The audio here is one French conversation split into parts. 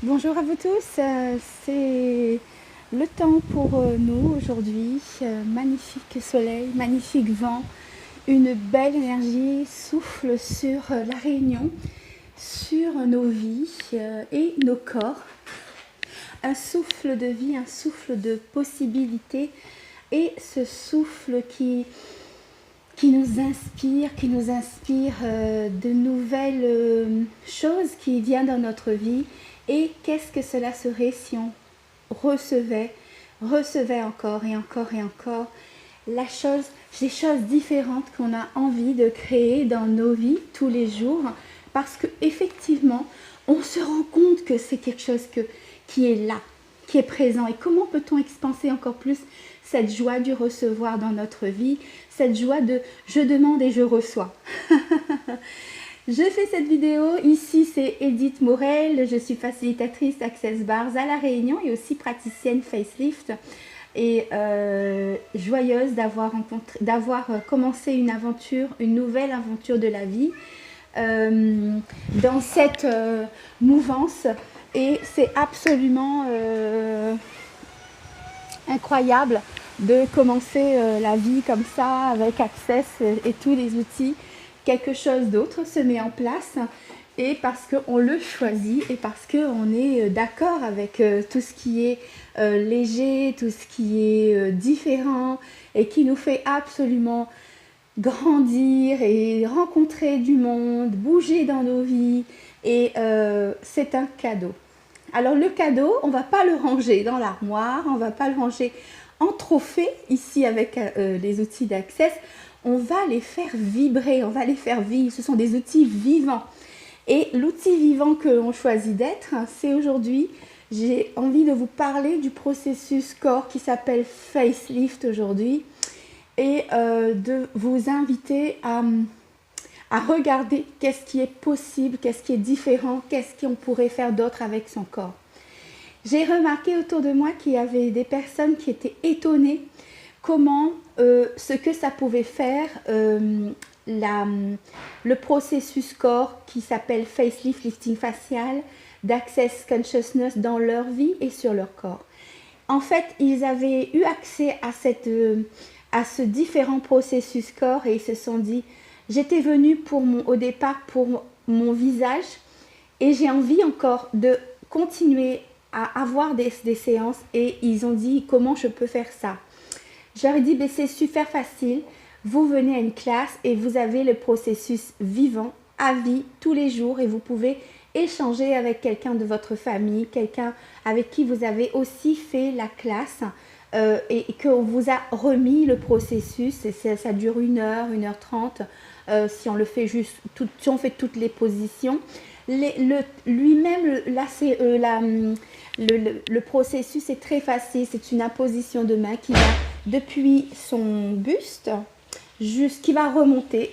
Bonjour à vous tous, c'est le temps pour nous aujourd'hui. Magnifique soleil, magnifique vent, une belle énergie souffle sur la Réunion, sur nos vies et nos corps. Un souffle de vie, un souffle de possibilités et ce souffle qui nous inspire de nouvelles choses qui viennent dans notre vie. Et qu'est-ce que cela serait si on recevait encore et encore et encore les choses différentes qu'on a envie de créer dans nos vies tous les jours, parce que effectivement, on se rend compte que c'est quelque chose qui est là, qui est présent. Et comment peut-on expanser encore plus cette joie du recevoir dans notre vie, cette joie de je demande et je reçois. Je fais cette vidéo, ici c'est Edith Morel, je suis facilitatrice Access Bars à La Réunion et aussi praticienne Facelift et joyeuse d'avoir commencé une nouvelle aventure de la vie dans cette mouvance, et c'est absolument incroyable de commencer la vie comme ça avec Access et tous les outils. Quelque chose d'autre se met en place, et parce qu'on le choisit et parce qu'on est d'accord avec tout ce qui est léger, tout ce qui est différent et qui nous fait absolument grandir et rencontrer du monde, bouger dans nos vies, et c'est un cadeau. Alors le cadeau, on ne va pas le ranger dans l'armoire, on ne va pas le ranger en trophée ici avec les outils d'Access. On va les faire vibrer, on va les faire vivre. Ce sont des outils vivants. Et l'outil vivant que l'on choisit d'être, c'est aujourd'hui, j'ai envie de vous parler du processus corps qui s'appelle Facelift aujourd'hui, et de vous inviter à regarder qu'est-ce qui est possible, qu'est-ce qui est différent, qu'est-ce qu'on pourrait faire d'autre avec son corps. J'ai remarqué autour de moi qu'il y avait des personnes qui étaient étonnées comment ce que ça pouvait faire le processus corps qui s'appelle Facelift, lifting facial, d'Access Consciousness dans leur vie et sur leur corps. En fait, ils avaient eu accès à ce différent processus corps et ils se sont dit, j'étais venue au départ pour mon visage et j'ai envie encore de continuer à avoir des séances, et ils ont dit comment je peux faire ça. J'aurais dit, c'est super facile, vous venez à une classe et vous avez le processus vivant à vie tous les jours, et vous pouvez échanger avec quelqu'un de votre famille, quelqu'un avec qui vous avez aussi fait la classe et qu'on vous a remis le processus, et ça dure 1h30 si on le fait si on fait toutes les positions. Lui-même, le processus est très facile, c'est une imposition de main qui va depuis son buste, qui va remonter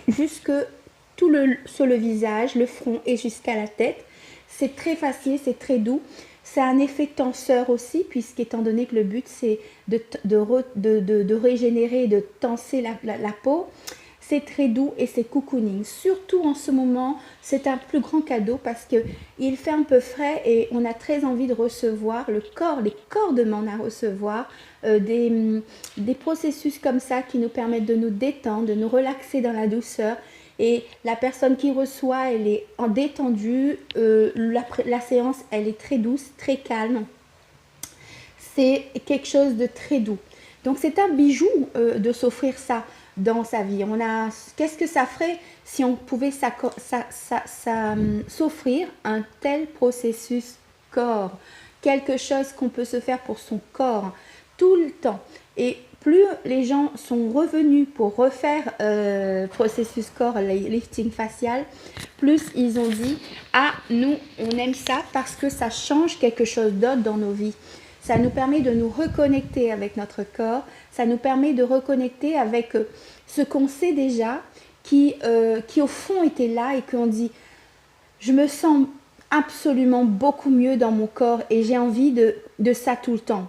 jusque sur le visage, le front et jusqu'à la tête. C'est très facile, c'est très doux. C'est un effet tenseur aussi, puisqu'étant donné que le but c'est de régénérer, de tenser la peau. C'est très doux et c'est cocooning. Surtout en ce moment, c'est un plus grand cadeau parce qu'il fait un peu frais et on a très envie de recevoir, les corps demandent à recevoir des processus comme ça qui nous permettent de nous détendre, de nous relaxer dans la douceur. Et la personne qui reçoit, elle est en détendue, la séance, elle est très douce, très calme. C'est quelque chose de très doux. Donc c'est un bijou de s'offrir ça dans sa vie. Qu'est-ce que ça ferait si on pouvait s'offrir un tel processus corps, quelque chose qu'on peut se faire pour son corps tout le temps. Et plus les gens sont revenus pour refaire processus corps, lifting facial, plus ils ont dit nous on aime ça parce que ça change quelque chose d'autre dans nos vies. Ça nous permet de nous reconnecter avec notre corps, ça nous permet de reconnecter avec ce qu'on sait déjà, qui au fond était là, et qu'on dit je me sens absolument beaucoup mieux dans mon corps et j'ai envie de ça tout le temps.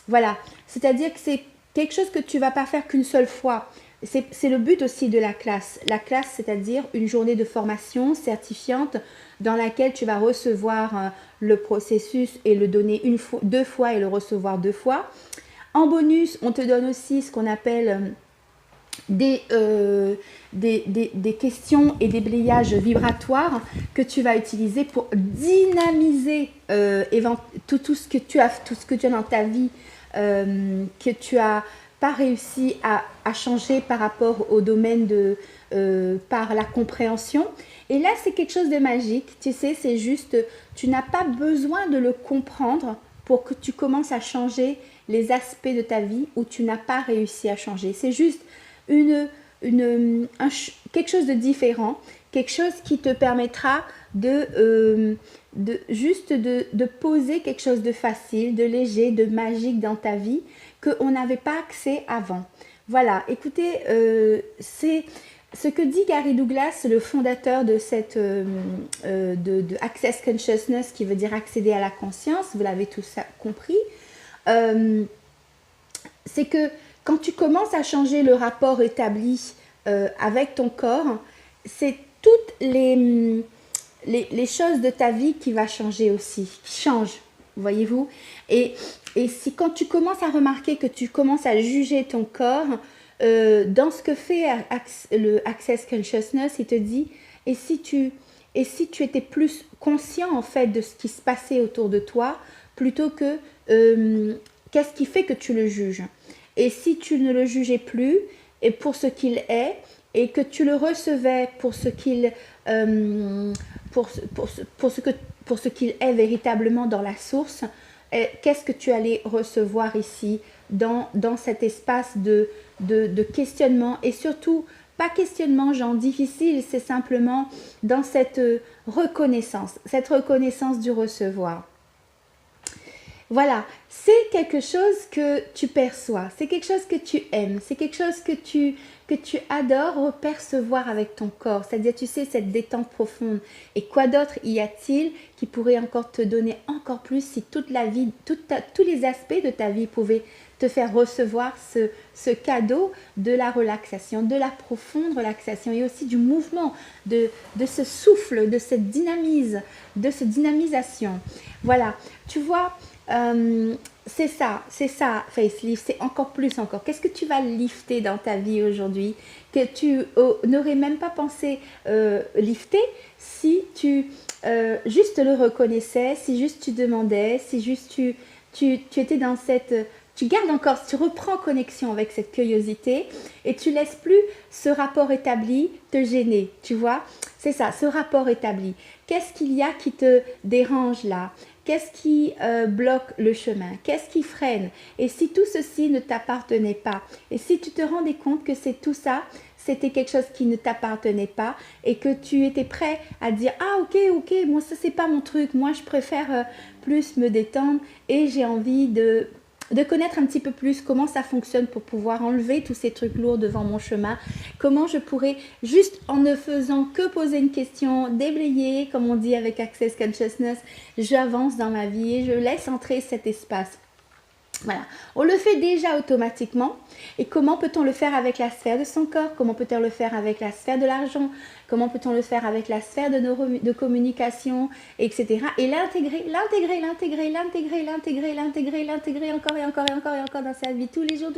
Voilà, c'est-à-dire que c'est quelque chose que tu ne vas pas faire qu'une seule fois. c'est le but aussi de la classe. La classe, c'est-à-dire une journée de formation certifiante dans laquelle tu vas recevoir le processus et le donner deux fois et le recevoir deux fois. En bonus, on te donne aussi ce qu'on appelle des questions et des balayages vibratoires que tu vas utiliser pour dynamiser tout ce que tu as dans ta vie, que tu as pas réussi à changer par rapport au domaine par la compréhension. Et là, c'est quelque chose de magique, tu sais, c'est juste, tu n'as pas besoin de le comprendre pour que tu commences à changer les aspects de ta vie où tu n'as pas réussi à changer. C'est juste quelque chose de différent, quelque chose qui te permettra de poser quelque chose de facile, de léger, de magique dans ta vie qu'on n'avait pas accès avant. Voilà, écoutez, c'est ce que dit Gary Douglas, le fondateur de de Access Consciousness, qui veut dire accéder à la conscience, vous l'avez tous compris, c'est que quand tu commences à changer le rapport établi avec ton corps, c'est toutes les choses de ta vie qui va changer aussi, qui changent, voyez-vous. Et si quand tu commences à remarquer que tu commences à juger ton corps, dans ce que fait le Access Consciousness, il te dit, et si tu étais plus conscient en fait de ce qui se passait autour de toi, plutôt que qu'est-ce qui fait que tu le juges. Et si tu ne le jugeais plus et pour ce qu'il est, et que tu le recevais pour ce qu'il est véritablement dans la source, qu'est-ce que tu allais recevoir ici dans cet espace de questionnement, et surtout pas questionnement genre difficile, c'est simplement dans cette reconnaissance du recevoir. Voilà, c'est quelque chose que tu perçois, c'est quelque chose que tu aimes, c'est quelque chose que tu adores percevoir avec ton corps, c'est-à-dire, tu sais, cette détente profonde. Et quoi d'autre y a-t-il qui pourrait encore te donner encore plus si toute la vie, tous les aspects de ta vie pouvaient te faire recevoir ce cadeau de la relaxation, de la profonde relaxation et aussi du mouvement, de ce souffle, de cette dynamisation. Voilà, tu vois, c'est ça, facelift, c'est encore plus encore. Qu'est-ce que tu vas lifter dans ta vie aujourd'hui que tu n'aurais même pas pensé lifter si tu juste le reconnaissais, si juste tu demandais, si juste tu étais dans cette... Tu gardes encore, tu reprends connexion avec cette curiosité et tu laisses plus ce rapport établi te gêner, tu vois. C'est ça, ce rapport établi. Qu'est-ce qu'il y a qui te dérange là ? Qu'est-ce qui bloque le chemin? Qu'est-ce qui freine? Et si tout ceci ne t'appartenait pas? Et si tu te rendais compte que c'est tout ça, c'était quelque chose qui ne t'appartenait pas et que tu étais prêt à dire « Ah, ok, moi ça c'est pas mon truc, moi je préfère plus me détendre et j'ai envie de connaître un petit peu plus comment ça fonctionne pour pouvoir enlever tous ces trucs lourds devant mon chemin, comment je pourrais, juste en ne faisant que poser une question, déblayer, comme on dit avec Access Consciousness, j'avance dans ma vie et je laisse entrer cet espace. Voilà, on le fait déjà automatiquement. Et comment peut-on le faire avec la sphère de son corps? Comment peut-on le faire avec la sphère de l'argent? Comment peut-on le faire avec la sphère de communication, etc. Et l'intégrer encore et encore et encore et encore dans sa vie, tous les jours.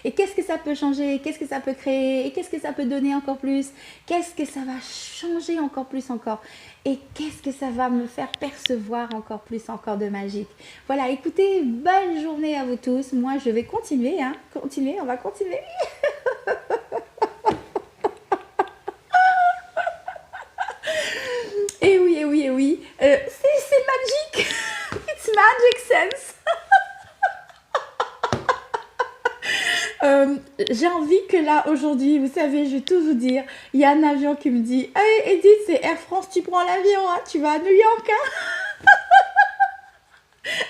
Et qu'est-ce que ça peut changer? Qu'est-ce que ça peut créer? Et qu'est-ce que ça peut donner encore plus? Qu'est-ce que ça va changer encore plus encore? Et qu'est-ce que ça va me faire percevoir encore plus encore de magique? Voilà, écoutez, bonne journée à vous tous. Moi, je vais continuer, on va continuer. Et oui, c'est magique. It's magic sense. J'ai envie que là, aujourd'hui, vous savez, je vais tout vous dire, il y a un avion qui me dit « Hey Edith, c'est Air France, tu prends l'avion, hein, tu vas à New York, hein ?»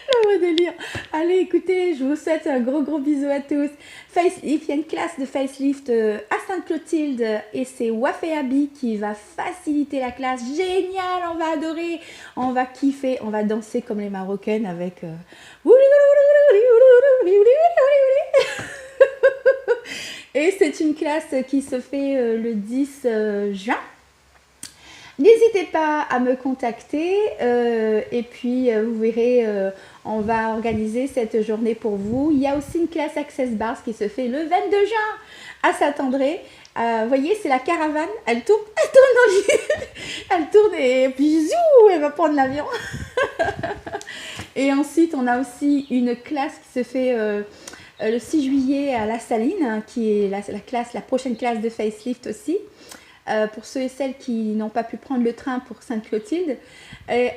Le vrai délire. Allez, écoutez, je vous souhaite un gros bisou à tous. Facelift, il y a une classe de facelift à Sainte-Clotilde et c'est Waféabi qui va faciliter la classe. Génial, on va adorer, on va kiffer, on va danser comme les Marocaines avec... Et Et c'est une classe qui se fait le 10 juin. N'hésitez pas à me contacter et puis vous verrez, on va organiser cette journée pour vous. Il y a aussi une classe Access Bars qui se fait le 22 juin à Saint-André. Vous voyez, c'est la caravane, elle tourne dans l'île, elle tourne et puis zou, elle va prendre l'avion. Et ensuite, on a aussi une classe qui se fait le 6 juillet à La Saline, qui est la prochaine classe de facelift aussi. Pour ceux et celles qui n'ont pas pu prendre le train pour Sainte-Clotilde. Et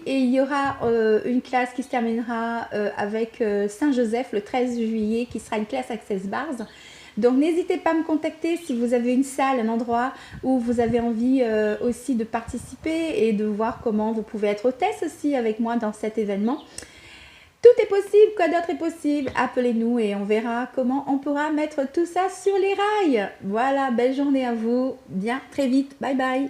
il y aura une classe qui se terminera avec Saint-Joseph le 13 juillet, qui sera une classe Access Bars. Donc n'hésitez pas à me contacter si vous avez une salle, un endroit où vous avez envie aussi de participer et de voir comment vous pouvez être hôtesse aussi avec moi dans cet événement. Tout est possible, quoi d'autre est possible? Appelez-nous et on verra comment on pourra mettre tout ça sur les rails. Voilà, belle journée à vous, bien très vite, bye bye.